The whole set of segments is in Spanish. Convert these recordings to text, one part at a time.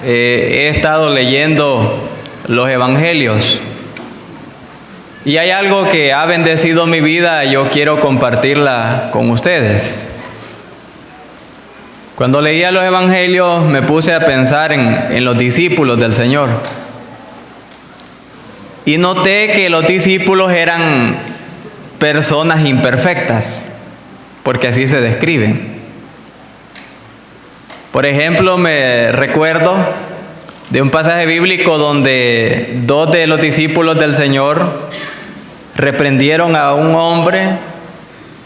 He estado leyendo los evangelios y hay algo que ha bendecido mi vida y yo quiero compartirla con ustedes. Cuando leía los evangelios me puse a pensar en los discípulos del Señor y noté que los discípulos eran personas imperfectas, porque así se describen. Por ejemplo, me recuerdo de un pasaje bíblico donde dos de los discípulos del Señor reprendieron a un hombre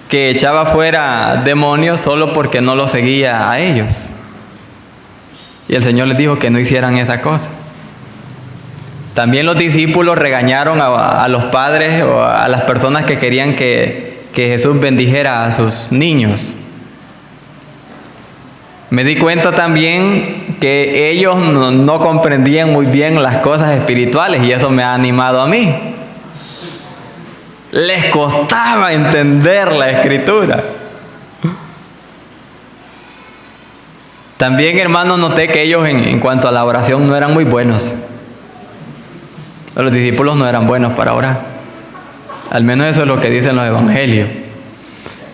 que echaba fuera demonios solo porque no lo seguía a ellos. Y el Señor les dijo que no hicieran esa cosa. También los discípulos regañaron a los padres o a las personas que querían que Jesús bendijera a sus niños. Me di cuenta también que ellos no comprendían muy bien las cosas espirituales y eso me ha animado a mí. Les costaba entender la Escritura. También, hermanos, noté que ellos en cuanto a la oración no eran muy buenos. Los discípulos no eran buenos para orar. Al menos eso es lo que dicen los evangelios.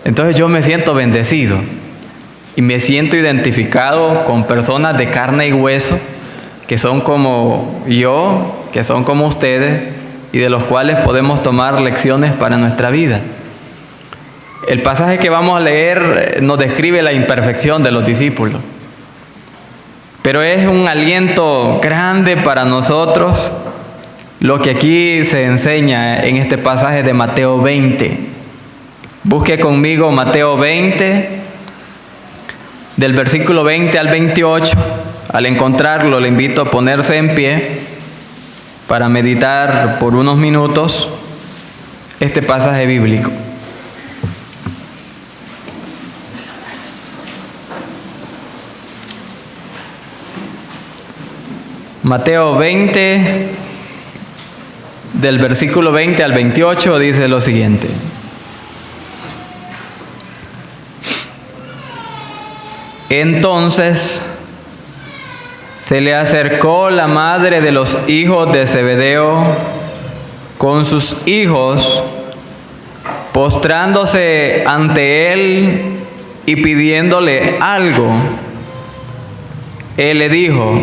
Entonces yo me siento bendecido. Y me siento identificado con personas de carne y hueso, que son como yo, que son como ustedes, y de los cuales podemos tomar lecciones para nuestra vida. El pasaje que vamos a leer nos describe la imperfección de los discípulos. Pero es un aliento grande para nosotros lo que aquí se enseña en este pasaje de Mateo 20. Busque conmigo Mateo 20. Del versículo 20 al 28, al encontrarlo, le invito a ponerse en pie para meditar por unos minutos este pasaje bíblico. Mateo 20, del versículo 20 al 28, dice lo siguiente. Entonces se le acercó la madre de los hijos de Zebedeo con sus hijos, postrándose ante él y pidiéndole algo. Él le dijo: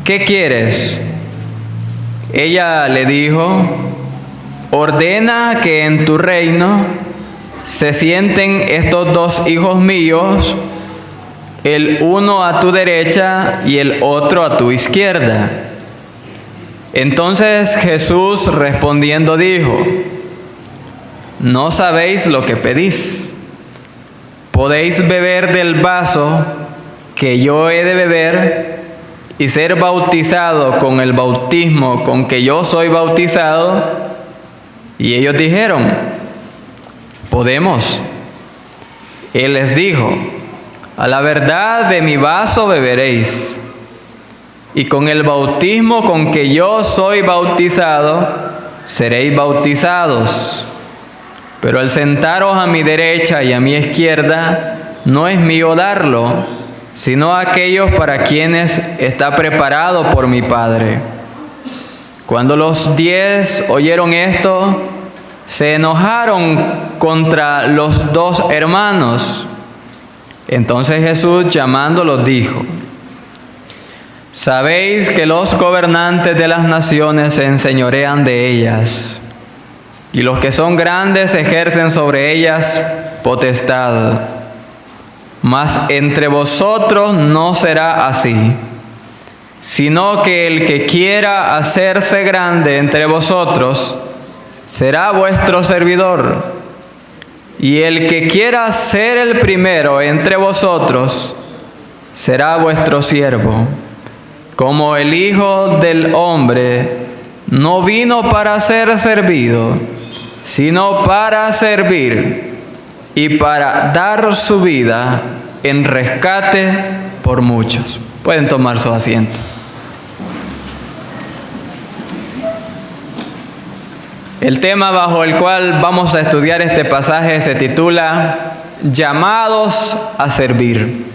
¿qué quieres? Ella le dijo: ordena que en tu reino se sienten estos dos hijos míos, el uno a tu derecha y el otro a tu izquierda. Entonces Jesús respondiendo dijo: no sabéis lo que pedís. ¿Podéis beber del vaso que yo he de beber y ser bautizado con el bautismo con que yo soy bautizado? Y ellos dijeron: podemos. Él les dijo: a la verdad de mi vaso beberéis, y con el bautismo con que yo soy bautizado, seréis bautizados. Pero el sentaros a mi derecha y a mi izquierda, no es mío darlo, sino a aquellos para quienes está preparado por mi Padre. Cuando los 10 oyeron esto, se enojaron contra los dos hermanos. Entonces Jesús, llamándolos, dijo: sabéis que los gobernantes de las naciones se enseñorean de ellas, y los que son grandes ejercen sobre ellas potestad. Mas entre vosotros no será así, sino que el que quiera hacerse grande entre vosotros será vuestro servidor. Y el que quiera ser el primero entre vosotros será vuestro siervo. Como el Hijo del Hombre no vino para ser servido, sino para servir y para dar su vida en rescate por muchos. Pueden tomar su asiento. El tema bajo el cual vamos a estudiar este pasaje se titula Llamados a servir.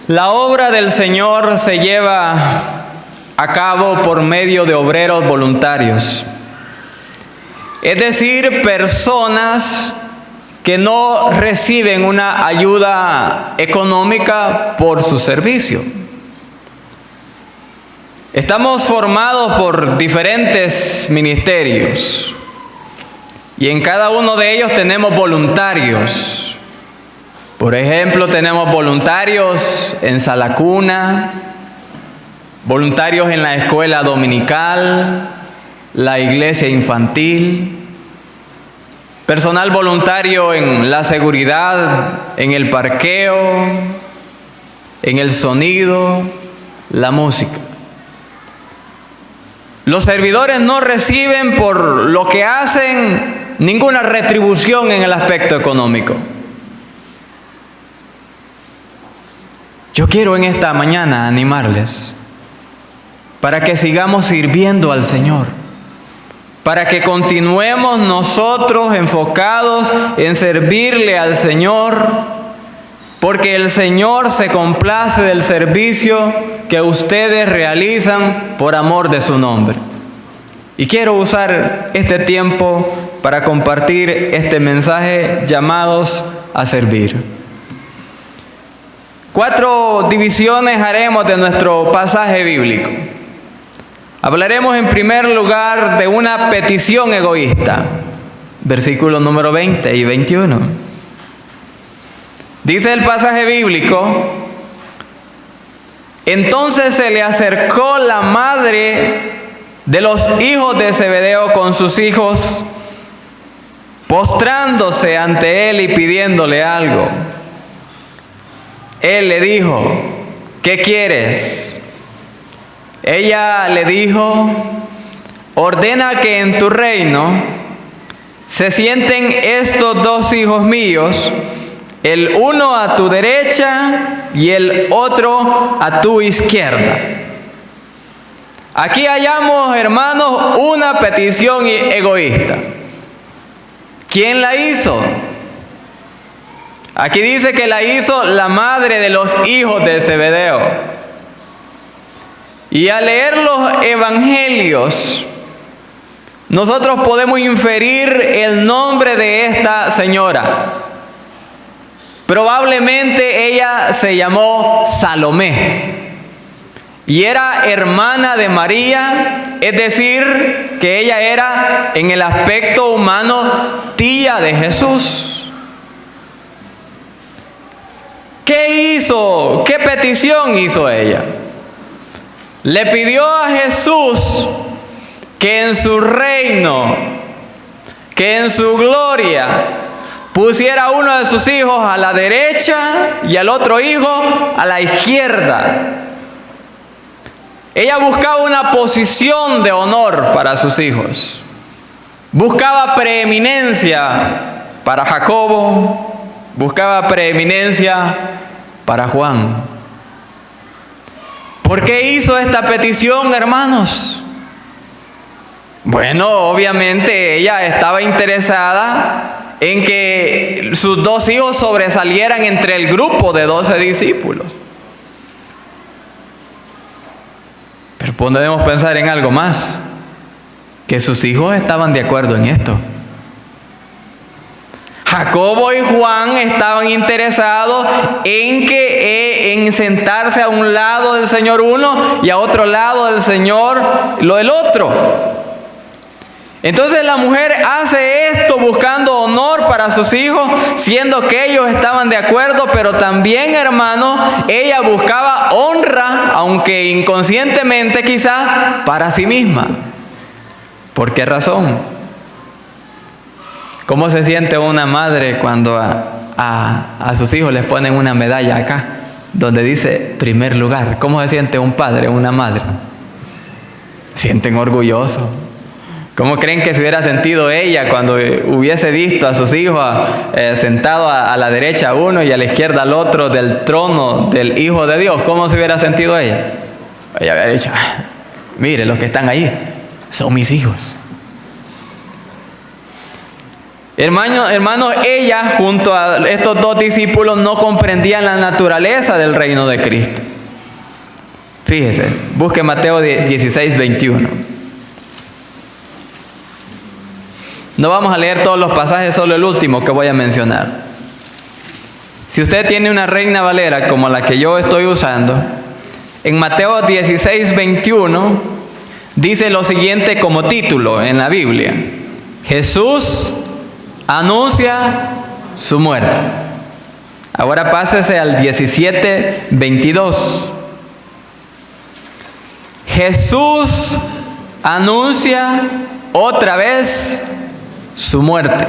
La obra del Señor se lleva a cabo por medio de obreros voluntarios, es decir, personas que no reciben una ayuda económica por su servicio. Estamos formados por diferentes ministerios y en cada uno de ellos tenemos voluntarios. Por ejemplo, tenemos voluntarios en sala cuna, voluntarios en la escuela dominical, la iglesia infantil, personal voluntario en la seguridad, en el parqueo, en el sonido, la música. Los servidores no reciben por lo que hacen ninguna retribución en el aspecto económico. Yo quiero en esta mañana animarles para que sigamos sirviendo al Señor, para que continuemos nosotros enfocados en servirle al Señor, porque el Señor se complace del servicio que ustedes realizan por amor de su nombre. Y quiero usar este tiempo para compartir este mensaje: llamados a servir. 4 divisiones haremos de nuestro pasaje bíblico. Hablaremos en primer lugar de una petición egoísta, versículos número 20 y 21. Dice el pasaje bíblico: entonces se le acercó la madre de los hijos de Zebedeo con sus hijos, postrándose ante él y pidiéndole algo. Él le dijo: ¿qué quieres? Ella le dijo: ordena que en tu reino se sienten estos 2 hijos míos, el uno a tu derecha y el otro a tu izquierda. Aquí hallamos, hermanos, una petición egoísta. ¿Quién la hizo? Aquí dice que la hizo la madre de los hijos de Zebedeo. Y al leer los evangelios, nosotros podemos inferir el nombre de esta señora. Probablemente ella se llamó Salomé y era hermana de María, es decir, que ella era en el aspecto humano tía de Jesús. ¿Qué hizo? ¿Qué petición hizo ella? Le pidió a Jesús que en su reino, que en su gloria, pusiera a uno de sus hijos a la derecha y al otro hijo a la izquierda. Ella buscaba una posición de honor para sus hijos. Buscaba preeminencia para Jacobo, buscaba preeminencia para Juan. ¿Por qué hizo esta petición, hermanos? Bueno, obviamente ella estaba interesada en que sus 2 hijos sobresalieran entre el grupo de 12 discípulos. Pero podemos pensar en algo más, que sus hijos estaban de acuerdo en esto. Jacobo y Juan estaban interesados en sentarse a un lado del Señor uno y a otro lado del Señor el otro. Entonces la mujer hace esto buscando honor para sus hijos, siendo que ellos estaban de acuerdo, pero también, hermano, ella buscaba honra, aunque inconscientemente quizás, para sí misma. ¿Por qué razón? ¿Cómo se siente una madre cuando a sus hijos les ponen una medalla acá, donde dice primer lugar? ¿Cómo se siente un padre o una madre? Sienten orgullosos. ¿Cómo creen que se hubiera sentido ella cuando hubiese visto a sus hijos sentados a la derecha uno y a la izquierda al otro del trono del Hijo de Dios? ¿Cómo se hubiera sentido ella? Ella había dicho: mire, los que están ahí son mis hijos. Hermanos, ella junto a estos dos discípulos no comprendían la naturaleza del reino de Cristo. Fíjese, busque Mateo 16, 21. No vamos a leer todos los pasajes, solo el último que voy a mencionar. Si usted tiene una Reina Valera como la que yo estoy usando, en Mateo 16, 21 dice lo siguiente como título en la Biblia: Jesús anuncia su muerte. Ahora pásese al 17, 22. Jesús anuncia otra vez su muerte.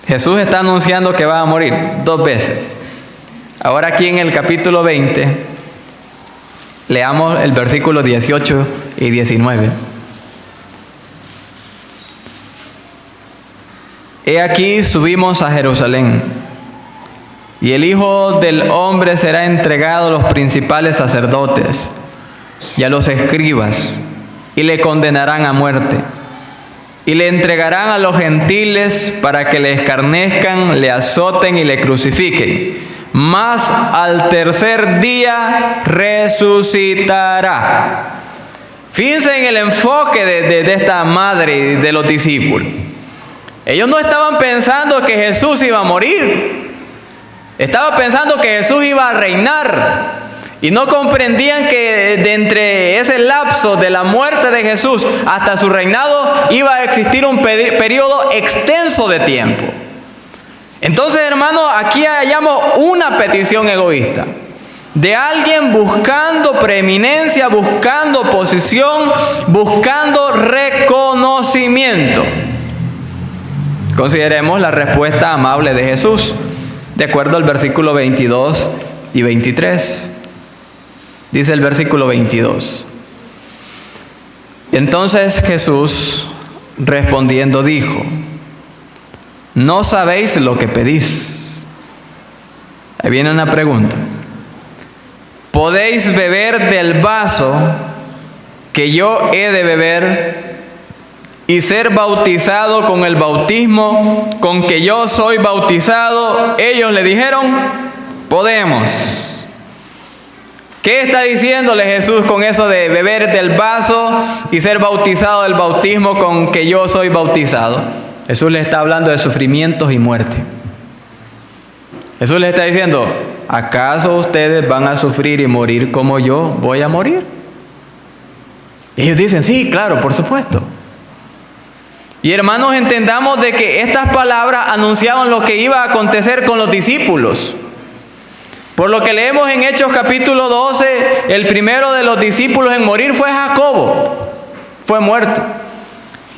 Jesús está anunciando que va a morir 2 veces. Ahora aquí en el capítulo 20, leamos el versículo 18 y 19. He aquí subimos a Jerusalén, y el Hijo del Hombre será entregado a los principales sacerdotes y a los escribas, y le condenarán a muerte, y le entregarán a los gentiles para que le escarnezcan, le azoten y le crucifiquen. Mas al tercer día resucitará. Fíjense en el enfoque de esta madre y de los discípulos. Ellos no estaban pensando que Jesús iba a morir. Estaban pensando que Jesús iba a reinar. Y no comprendían que de entre ese lapso de la muerte de Jesús hasta su reinado iba a existir un periodo extenso de tiempo. Entonces, hermanos, aquí hallamos una petición egoísta de alguien buscando preeminencia, buscando posición, buscando reconocimiento. Consideremos la respuesta amable de Jesús, de acuerdo al versículo 22 y 23. Dice el versículo 22. Entonces Jesús respondiendo dijo: no sabéis lo que pedís. Ahí viene una pregunta. ¿Podéis beber del vaso que yo he de beber y ser bautizado con el bautismo con que yo soy bautizado? Ellos le dijeron: podemos. ¿Qué está diciéndole Jesús con eso de beber del vaso y ser bautizado del bautismo con que yo soy bautizado? Jesús les está hablando de sufrimientos y muerte. Jesús les está diciendo: ¿acaso ustedes van a sufrir y morir como yo voy a morir? Y ellos dicen: sí, claro, por supuesto. Y hermanos, entendamos de que estas palabras anunciaban lo que iba a acontecer con los discípulos. Por lo que leemos en Hechos capítulo 12, el primero de los discípulos en morir fue Jacobo. Fue muerto.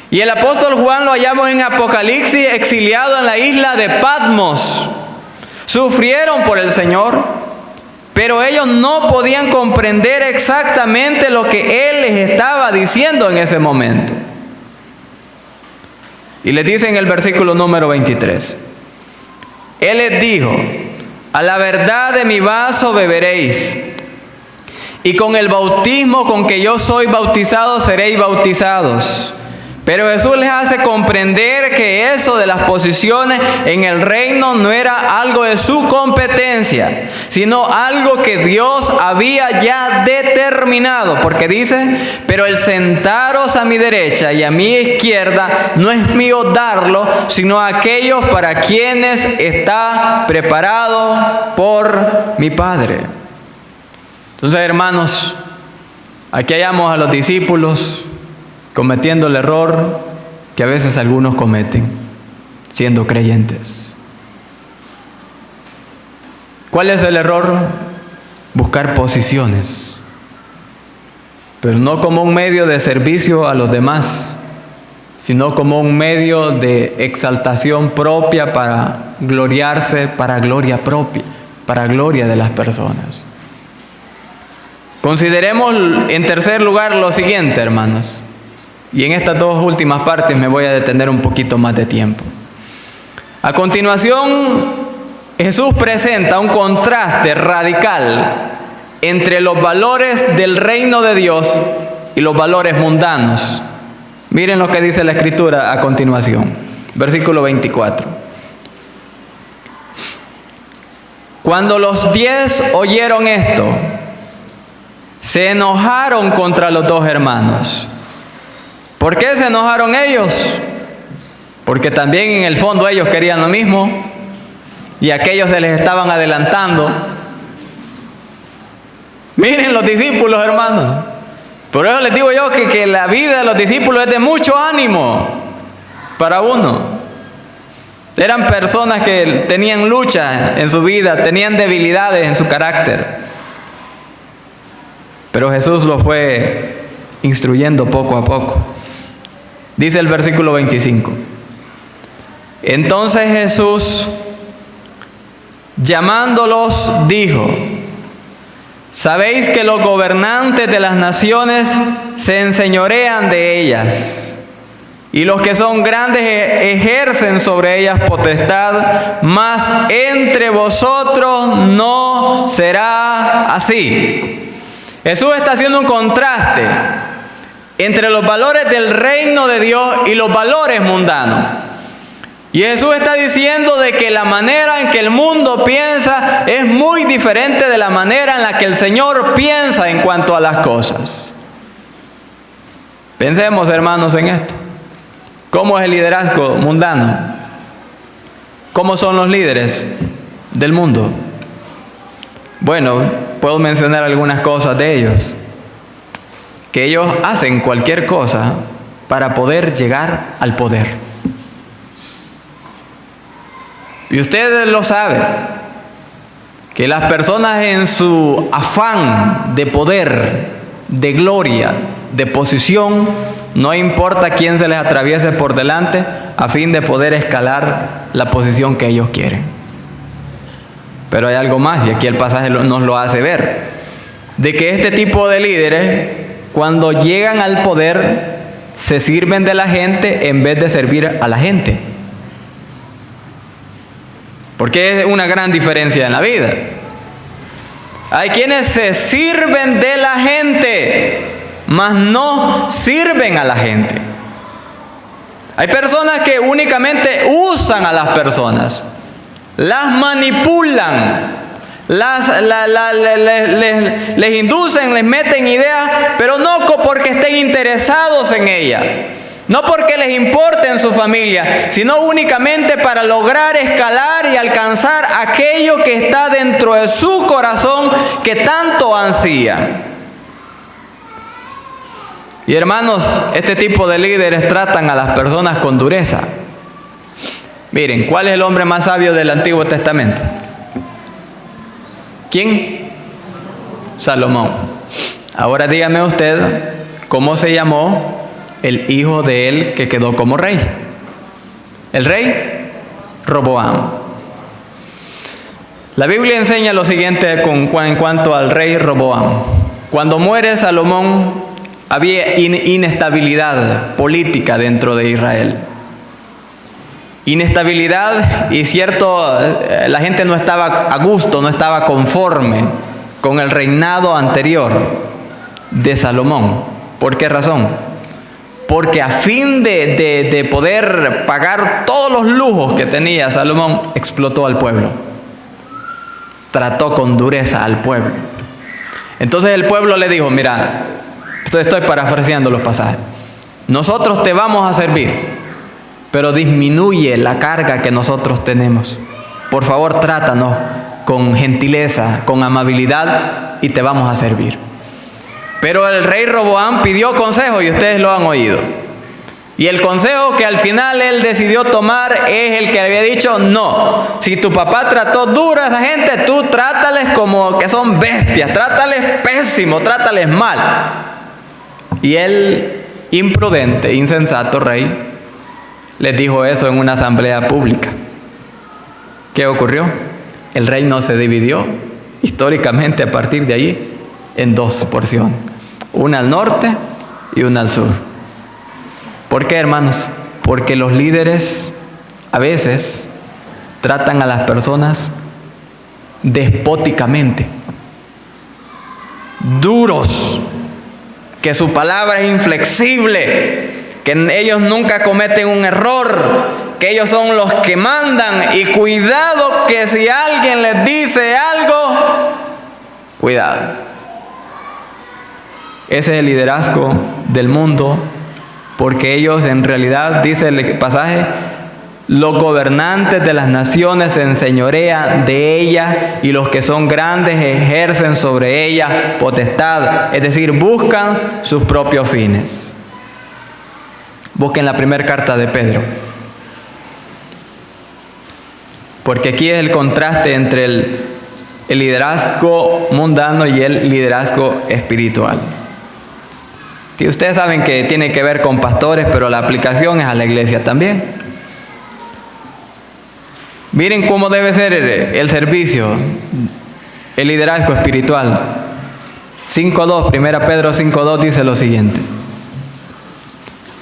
Y el apóstol Juan lo hallamos en Apocalipsis, exiliado en la isla de Patmos. Sufrieron por el Señor, pero ellos no podían comprender exactamente lo que Él les estaba diciendo en ese momento. Y les dice en el versículo número 23. Él les dijo: a la verdad de mi vaso beberéis, y con el bautismo con que yo soy bautizado seréis bautizados. Pero Jesús les hace comprender que eso de las posiciones en el reino no era algo de su competencia, sino algo que Dios había ya determinado. Porque dice: pero el sentaros a mi derecha y a mi izquierda no es mío darlo, sino a aquellos para quienes está preparado por mi Padre. Entonces, hermanos, aquí hallamos a los discípulos cometiendo el error que a veces algunos cometen, siendo creyentes. ¿Cuál es el error? Buscar posiciones, pero no como un medio de servicio a los demás, sino como un medio de exaltación propia para gloriarse, para gloria propia, para gloria de las personas. Consideremos en tercer lugar lo siguiente, hermanos. Y en estas dos últimas partes me voy a detener un poquito más de tiempo. A continuación, Jesús presenta un contraste radical entre los valores del reino de Dios y los valores mundanos. Miren lo que dice la Escritura a continuación. Versículo 24. Cuando los 10 oyeron esto, se enojaron contra los 2 hermanos. ¿Por qué se enojaron ellos? Porque también en el fondo ellos querían lo mismo y aquellos se les estaban adelantando. Miren los discípulos, hermanos. Por eso les digo yo que la vida de los discípulos es de mucho ánimo para uno. Eran personas que tenían lucha en su vida, tenían debilidades en su carácter. Pero Jesús los fue instruyendo poco a poco. Dice el versículo 25. Entonces Jesús, llamándolos, dijo: sabéis que los gobernantes de las naciones se enseñorean de ellas, y los que son grandes ejercen sobre ellas potestad, mas entre vosotros no será así. Jesús está haciendo un contraste entre los valores del reino de Dios y los valores mundanos. Y Jesús está diciendo de que la manera en que el mundo piensa es muy diferente de la manera en la que el Señor piensa en cuanto a las cosas. Pensemos, hermanos, en esto. ¿Cómo es el liderazgo mundano? ¿Cómo son los líderes del mundo? Bueno, puedo mencionar algunas cosas de ellos. Que ellos hacen cualquier cosa para poder llegar al poder. Y usted lo sabe, que las personas en su afán de poder, de gloria, de posición, no importa quién se les atraviese por delante, a fin de poder escalar la posición que ellos quieren. Pero hay algo más, y aquí el pasaje nos lo hace ver, de que este tipo de líderes, cuando llegan al poder, se sirven de la gente en vez de servir a la gente. Porque es una gran diferencia en la vida. Hay quienes se sirven de la gente, mas no sirven a la gente. Hay personas que únicamente usan a las personas, las manipulan, les inducen, les meten ideas, pero no porque estén interesados en ella, no porque les importe en su familia, sino únicamente para lograr escalar y alcanzar aquello que está dentro de su corazón que tanto ansían. Y hermanos, este tipo de líderes tratan a las personas con dureza. Miren, ¿cuál es el hombre más sabio del Antiguo Testamento? ¿Quién? Salomón. Ahora dígame usted, ¿cómo se llamó el hijo de él que quedó como rey? El rey Roboam. La Biblia enseña lo siguiente en cuanto al rey Roboam. Cuando muere Salomón, había inestabilidad política dentro de Israel. Inestabilidad, y cierto, la gente no estaba a gusto, no estaba conforme con el reinado anterior de Salomón. ¿Por qué razón? Porque a fin de poder pagar todos los lujos que tenía Salomón, explotó al pueblo. Trató con dureza al pueblo. Entonces el pueblo le dijo: mira, estoy parafraseando los pasajes, nosotros te vamos a servir, pero disminuye la carga que nosotros tenemos. Por favor, trátanos con gentileza, con amabilidad, y te vamos a servir. Pero el rey Roboam pidió consejo, y ustedes lo han oído. Y el consejo que al final él decidió tomar es el que había dicho: no, si tu papá trató duro a esa gente, tú trátales como que son bestias, trátales pésimo, trátales mal. Y el imprudente, insensato rey les dijo eso en una asamblea pública. ¿Qué ocurrió? El reino se dividió históricamente a partir de allí en 2 porciones, una al norte y una al sur. ¿Por qué, hermanos? Porque los líderes a veces tratan a las personas despóticamente, duros, que su palabra es inflexible, que ellos nunca cometen un error, que ellos son los que mandan, y cuidado que si alguien les dice algo, cuidado. Ese es el liderazgo del mundo, porque ellos en realidad, dice el pasaje, los gobernantes de las naciones se enseñorean de ella, y los que son grandes ejercen sobre ella potestad, es decir, buscan sus propios fines. Busquen la primera carta de Pedro, porque aquí es el contraste entre el liderazgo mundano y el liderazgo espiritual. Y ustedes saben que tiene que ver con pastores, pero la aplicación es a la iglesia también. Miren cómo debe ser el servicio, el liderazgo espiritual. 5.2, 1 Pedro 5.2 dice lo siguiente: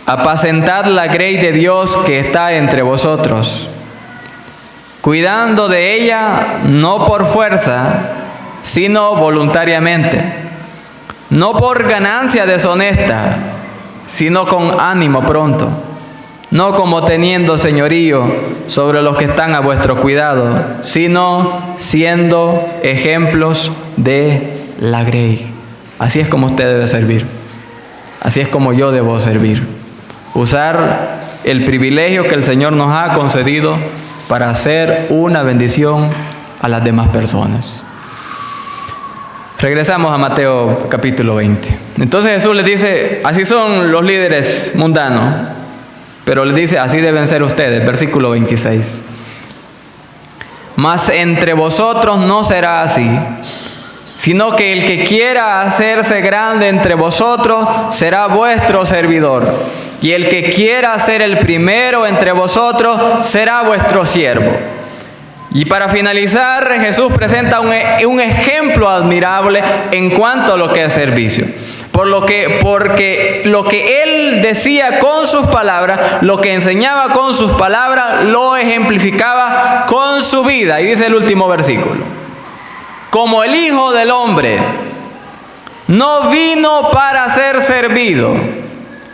apacentad la grey de Dios que está entre vosotros, cuidando de ella no por fuerza, sino voluntariamente, no por ganancia deshonesta, sino con ánimo pronto, no como teniendo señorío sobre los que están a vuestro cuidado, sino siendo ejemplos de la grey. Así es como usted debe servir. Así es como yo debo servir. Usar el privilegio que el Señor nos ha concedido para hacer una bendición a las demás personas. Regresamos a Mateo capítulo 20. Entonces Jesús les dice, así son los líderes mundanos, pero les dice, así deben ser ustedes. Versículo 26. Mas entre vosotros no será así, sino que el que quiera hacerse grande entre vosotros será vuestro servidor, y el que quiera ser el primero entre vosotros será vuestro siervo. Y para finalizar, Jesús presenta un ejemplo admirable en cuanto a lo que es servicio. Porque lo que Él decía con sus palabras, lo que enseñaba con sus palabras, lo ejemplificaba con su vida. Y dice el último versículo: como el Hijo del Hombre no vino para ser servido,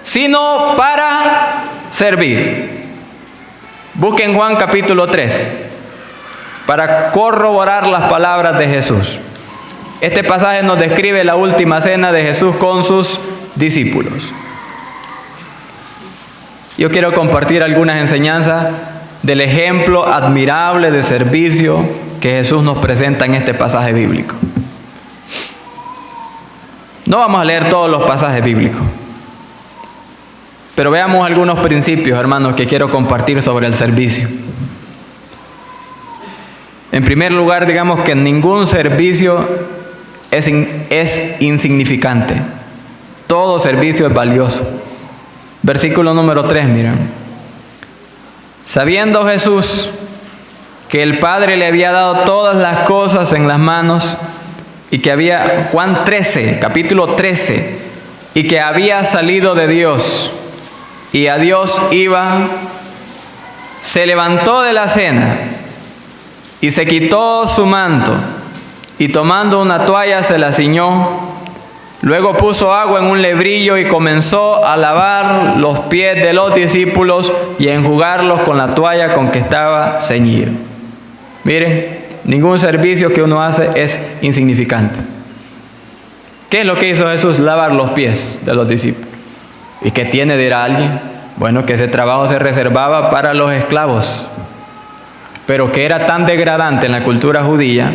sino para servir. Busquen Juan capítulo 3 para corroborar las palabras de Jesús. Este pasaje nos describe la última cena de Jesús con sus discípulos. Yo quiero compartir algunas enseñanzas del ejemplo admirable de servicio que Jesús nos presenta en este pasaje bíblico. No vamos a leer todos los pasajes bíblicos, pero veamos algunos principios, hermanos, que quiero compartir sobre el servicio. En primer lugar, digamos que ningún servicio es insignificante. Todo servicio es valioso. Versículo número 3, miren. Sabiendo Jesús que el Padre le había dado todas las cosas en las manos, y que había, Juan 13, capítulo 13, y que había salido de Dios y a Dios iba, se levantó de la cena y se quitó su manto, y tomando una toalla se la ciñó. Luego puso agua en un lebrillo y comenzó a lavar los pies de los discípulos y a enjugarlos con la toalla con que estaba ceñido. Miren, ningún servicio que uno hace es insignificante. ¿Qué es lo que hizo Jesús? Lavar los pies de los discípulos. ¿Y qué tiene de ir a alguien? Bueno, que ese trabajo se reservaba para los esclavos, pero que era tan degradante en la cultura judía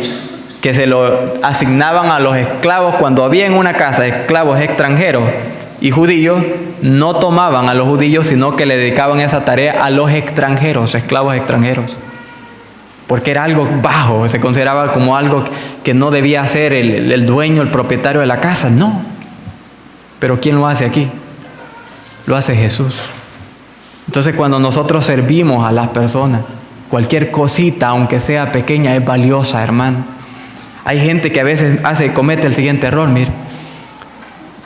que se lo asignaban a los esclavos. Cuando había en una casa esclavos extranjeros y judíos, no tomaban a los judíos, sino que le dedicaban esa tarea a los extranjeros, esclavos extranjeros, porque era algo bajo, se consideraba como algo que no debía hacer el dueño, el propietario de la casa. No, pero ¿quién lo hace aquí? Lo hace Jesús. Entonces, cuando nosotros servimos a las personas, cualquier cosita, aunque sea pequeña, es valiosa, hermano. Hay gente que a veces comete el siguiente error, mire.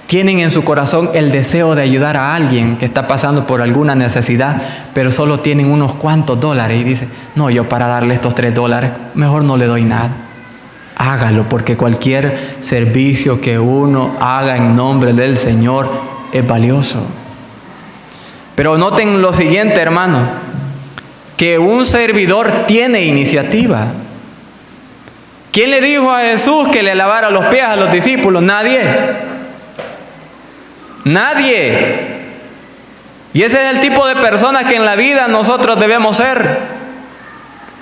Tienen en su corazón el deseo de ayudar a alguien que está pasando por alguna necesidad, pero solo tienen unos cuantos dólares y dicen, no, yo para darle estos $3, mejor no le doy nada. Hágalo, porque cualquier servicio que uno haga en nombre del Señor es valioso. Pero noten lo siguiente, hermano. que un servidor tiene iniciativa. ¿Quién le dijo a Jesús que le lavara los pies a los discípulos? Nadie. Nadie. Y ese es el tipo de personas que en la vida nosotros debemos ser.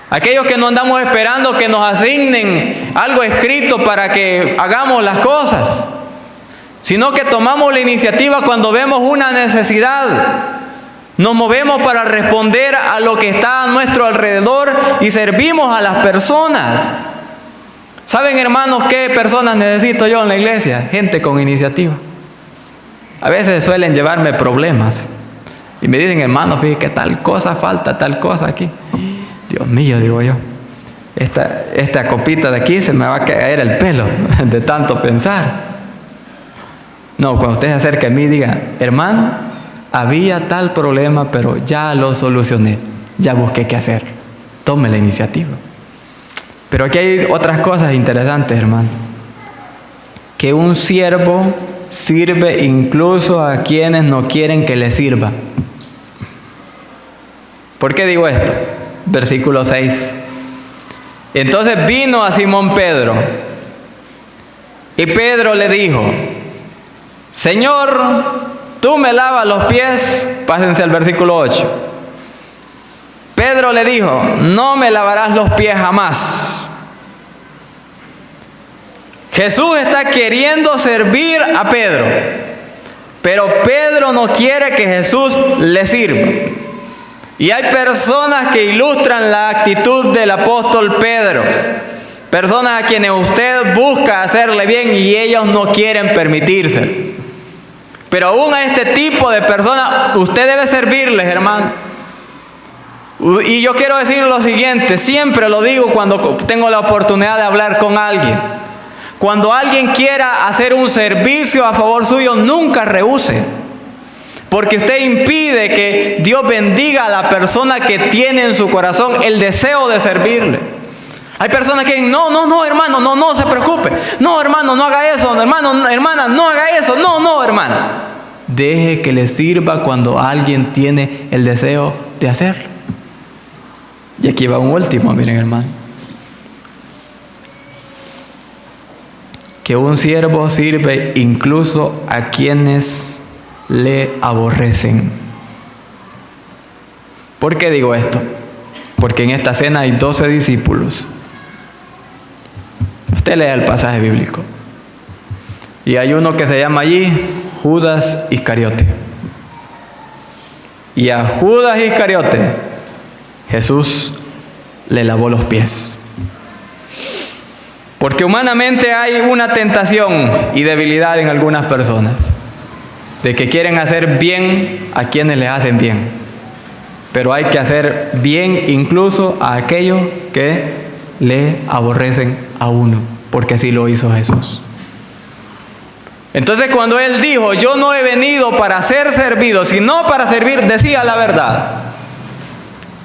Aquellos que no andamos esperando que nos asignen algo escrito para que hagamos las cosas, sino que tomamos la iniciativa cuando vemos una necesidad. Nos movemos para responder a lo que está a nuestro alrededor y servimos a las personas. ¿Saben, hermanos, qué personas necesito yo en la iglesia? Gente con iniciativa. A veces suelen llevarme problemas y me dicen, hermano, fíjate que tal cosa falta, tal cosa aquí. Dios mío, digo yo, esta copita de aquí se me va a caer el pelo de tanto pensar. No, cuando usted se acerque a mí, diga, hermano, había tal problema, pero ya lo solucioné, ya busqué qué hacer. Tome la iniciativa. Pero aquí hay otras cosas interesantes, hermano. Que un siervo sirve incluso a quienes no quieren que le sirva. ¿Por qué digo esto? Versículo 6. Entonces vino a Simón Pedro, y Pedro le dijo, Señor, ¿tú me lavas los pies? Pásense al versículo 8. Pedro le dijo, no me lavarás los pies jamás. Jesús está queriendo servir a Pedro, pero Pedro no quiere que Jesús le sirva. Y hay personas que ilustran la actitud del apóstol Pedro, personas a quienes usted busca hacerle bien y ellos no quieren permitirse. Pero aún a este tipo de personas usted debe servirles, hermano. Y yo quiero decir lo siguiente, siempre lo digo cuando tengo la oportunidad de hablar con alguien. Cuando alguien quiera hacer un servicio a favor suyo, nunca rehúse. Porque usted impide que Dios bendiga a la persona que tiene en su corazón el deseo de servirle. Hay personas que dicen, no, hermano, no se preocupe. No, hermano, no haga eso. Hermano, hermana, no haga eso. No, hermano. Deje que le sirva cuando alguien tiene el deseo de hacerlo. Y aquí va un último, miren, hermano. Que un siervo sirve incluso a quienes le aborrecen. ¿Por qué digo esto? Porque en esta cena hay 12 discípulos. Usted lea el pasaje bíblico. Y hay uno que se llama allí Judas Iscariote. Y a Judas Iscariote Jesús le lavó los pies. Porque humanamente hay una tentación y debilidad en algunas personas de que quieren hacer bien a quienes les hacen bien. Pero hay que hacer bien incluso a aquellos que le aborrecen a uno, porque así lo hizo Jesús. Entonces cuando Él dijo, yo no he venido para ser servido, sino para servir, decía la verdad.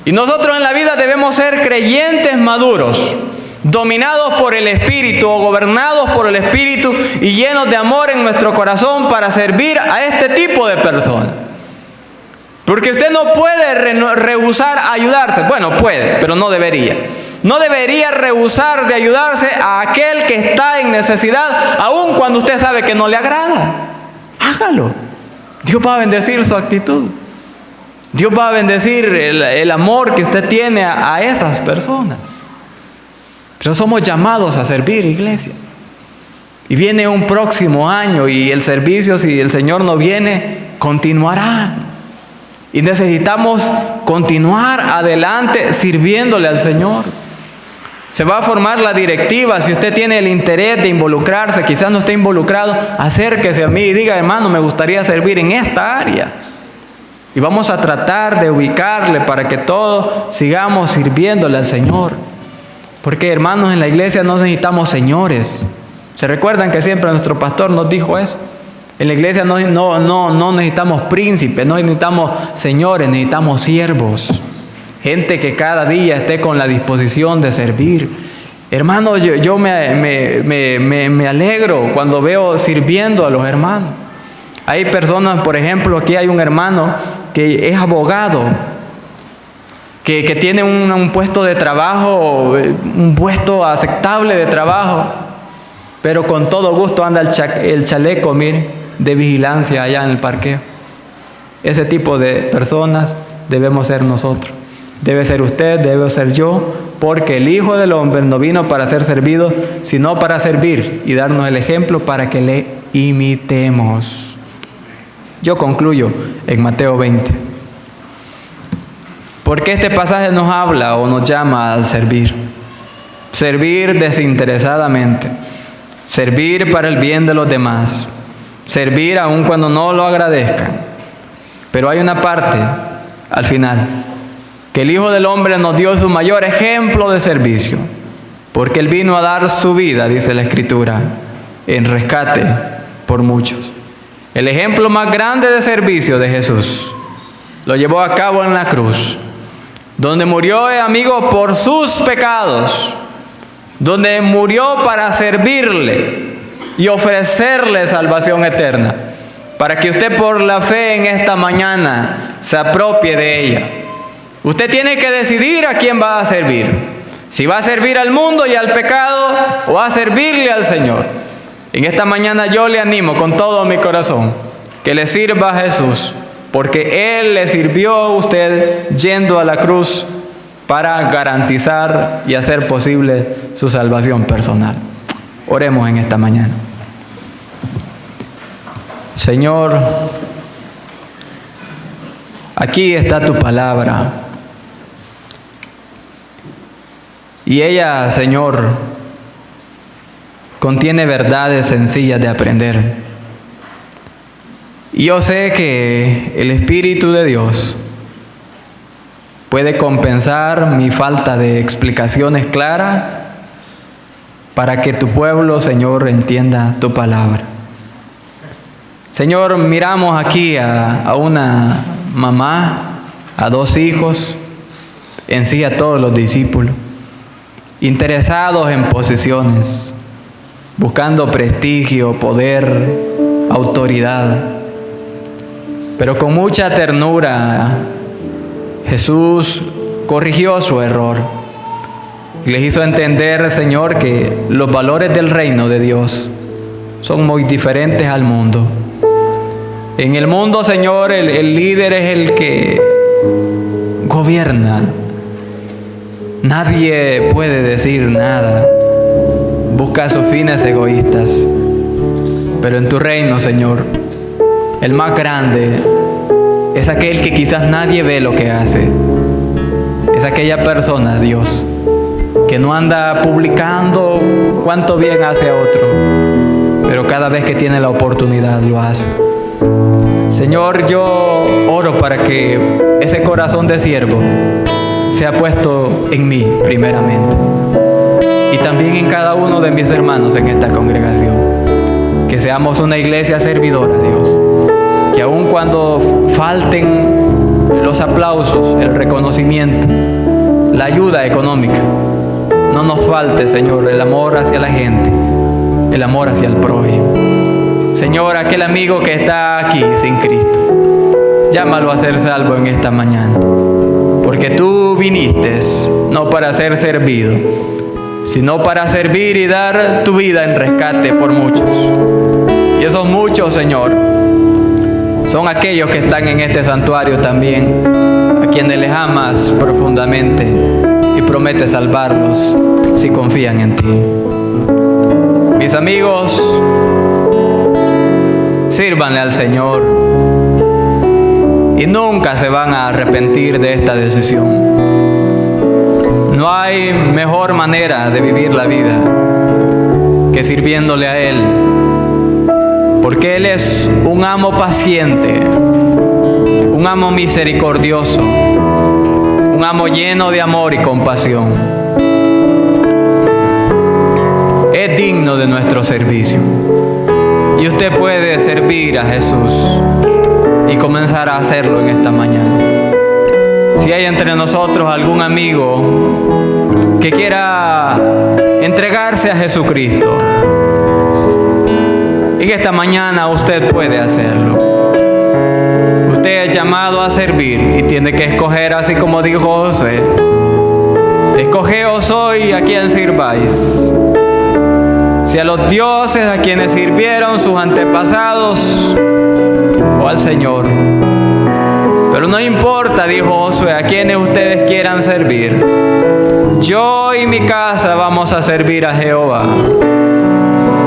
Y nosotros en la vida debemos ser creyentes maduros, dominados por el Espíritu o gobernados por el Espíritu y llenos de amor en nuestro corazón para servir a este tipo de personas. Porque usted no puede rehusar ayudarse. Bueno, puede, pero no debería. No debería rehusar de ayudarse a aquel que está en necesidad, aun cuando usted sabe que no le agrada. Hágalo. Dios va a bendecir su actitud. Dios va a bendecir el amor que usted tiene a esas personas. Pero somos llamados a servir, iglesia. Y viene un próximo año y el servicio, si el Señor no viene, continuará. Y necesitamos continuar adelante sirviéndole al Señor. Se va a formar la directiva. Si usted tiene el interés de involucrarse, quizás no esté involucrado, acérquese a mí y diga, hermano, me gustaría servir en esta área. Y vamos a tratar de ubicarle para que todos sigamos sirviéndole al Señor. Porque, hermanos, en la iglesia no necesitamos señores. ¿Se recuerdan que siempre nuestro pastor nos dijo eso? En la iglesia no necesitamos príncipes, no necesitamos señores, necesitamos siervos. Gente que cada día esté con la disposición de servir. Hermano, yo me alegro cuando veo sirviendo a los hermanos. Hay personas, por ejemplo, aquí hay un hermano que es abogado, que tiene un puesto de trabajo, un puesto aceptable de trabajo, pero con todo gusto anda el chaleco, mire, de vigilancia allá en el parqueo. Ese tipo de personas debemos ser nosotros. Debe ser usted, debe ser yo, porque el Hijo del Hombre no vino para ser servido, sino para servir y darnos el ejemplo para que le imitemos. Yo concluyo en Mateo 20. Porque este pasaje nos habla o nos llama al servir. Servir desinteresadamente. Servir para el bien de los demás. Servir aun cuando no lo agradezcan. Pero hay una parte al final, que el Hijo del Hombre nos dio su mayor ejemplo de servicio, porque Él vino a dar su vida, dice la Escritura, en rescate por muchos. El ejemplo más grande de servicio de Jesús lo llevó a cabo en la cruz, donde murió, amigo, por sus pecados, donde murió para servirle y ofrecerle salvación eterna, para que usted por la fe en esta mañana se apropie de ella. Usted tiene que decidir a quién va a servir. Si va a servir al mundo y al pecado o a servirle al Señor. En esta mañana yo le animo con todo mi corazón que le sirva a Jesús, porque Él le sirvió a usted yendo a la cruz para garantizar y hacer posible su salvación personal. Oremos en esta mañana. Señor, aquí está tu palabra. Y ella, Señor, contiene verdades sencillas de aprender. Y yo sé que el Espíritu de Dios puede compensar mi falta de explicaciones claras para que tu pueblo, Señor, entienda tu palabra. Señor, miramos aquí a una mamá, a 2 hijos, en sí a todos los discípulos, interesados en posiciones, buscando prestigio, poder, autoridad. Pero con mucha ternura, Jesús corrigió su error y les hizo entender, Señor, que los valores del reino de Dios son muy diferentes al mundo. En el mundo, Señor, el líder es el que gobierna. Nadie puede decir nada. Busca sus fines egoístas. Pero en tu reino, Señor, el más grande es aquel que quizás nadie ve lo que hace. Es aquella persona, Dios, que no anda publicando cuánto bien hace a otro, pero cada vez que tiene la oportunidad lo hace. Señor, yo oro para que ese corazón de siervo sea puesto en mí primeramente y también en cada uno de mis hermanos en esta congregación. Que seamos una iglesia servidora, Dios. Que aun cuando falten los aplausos, el reconocimiento, la ayuda económica, no nos falte, Señor, el amor hacia la gente, el amor hacia el prójimo. Señor, aquel amigo que está aquí sin Cristo, llámalo a ser salvo en esta mañana. Porque tú viniste no para ser servido, sino para servir y dar tu vida en rescate por muchos. Y esos muchos, Señor, son aquellos que están en este santuario también, a quienes les amas profundamente y prometes salvarlos si confían en ti. Mis amigos, sírvanle al Señor y nunca se van a arrepentir de esta decisión. No hay mejor manera de vivir la vida que sirviéndole a Él, porque Él es un amo paciente, un amo misericordioso, un amo lleno de amor y compasión. Es digno de nuestro servicio. Y usted puede servir a Jesús y comenzar a hacerlo en esta mañana. Si hay entre nosotros algún amigo que quiera entregarse a Jesucristo, en esta mañana usted puede hacerlo. Usted usted es llamado a servir y tiene que escoger, así como dijo Josué. Escogeos hoy a quien sirváis. Si a los dioses a quienes sirvieron sus antepasados o al Señor. Pero no importa, dijo Josué, a quienes ustedes quieran servir. Yo y mi casa vamos a servir a Jehová.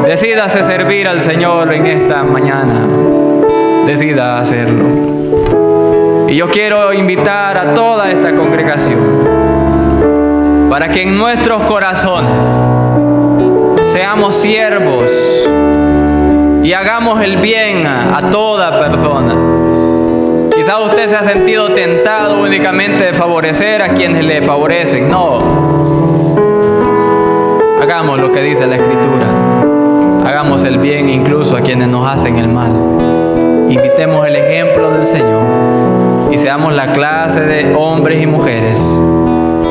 Decídase servir al Señor en esta mañana. Decida hacerlo. Y yo quiero invitar a toda esta congregación para que en nuestros corazones seamos siervos y hagamos el bien a toda persona. Quizá usted se ha sentido tentado únicamente de favorecer a quienes le favorecen. No. Hagamos lo que dice la Escritura. Hagamos el bien incluso a quienes nos hacen el mal. Imitemos el ejemplo del Señor y seamos la clase de hombres y mujeres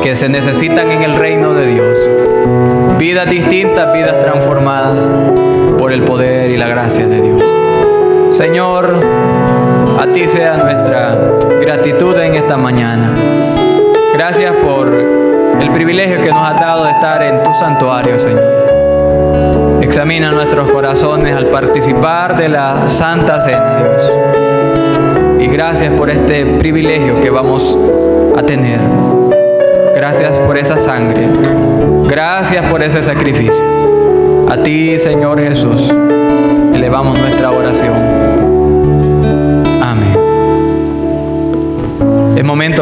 que se necesitan en el reino de Dios. Vidas distintas, vidas transformadas por el poder y la gracia de Dios. Señor, a ti sea nuestra gratitud en esta mañana. Gracias por el privilegio que nos has dado de estar en tu santuario, Señor. Examina nuestros corazones al participar de la Santa Cena, Dios. Y gracias por este privilegio que vamos a tener. Gracias por esa sangre. Gracias por ese sacrificio. A ti, Señor Jesús, elevamos nuestra oración. Amén. Es momento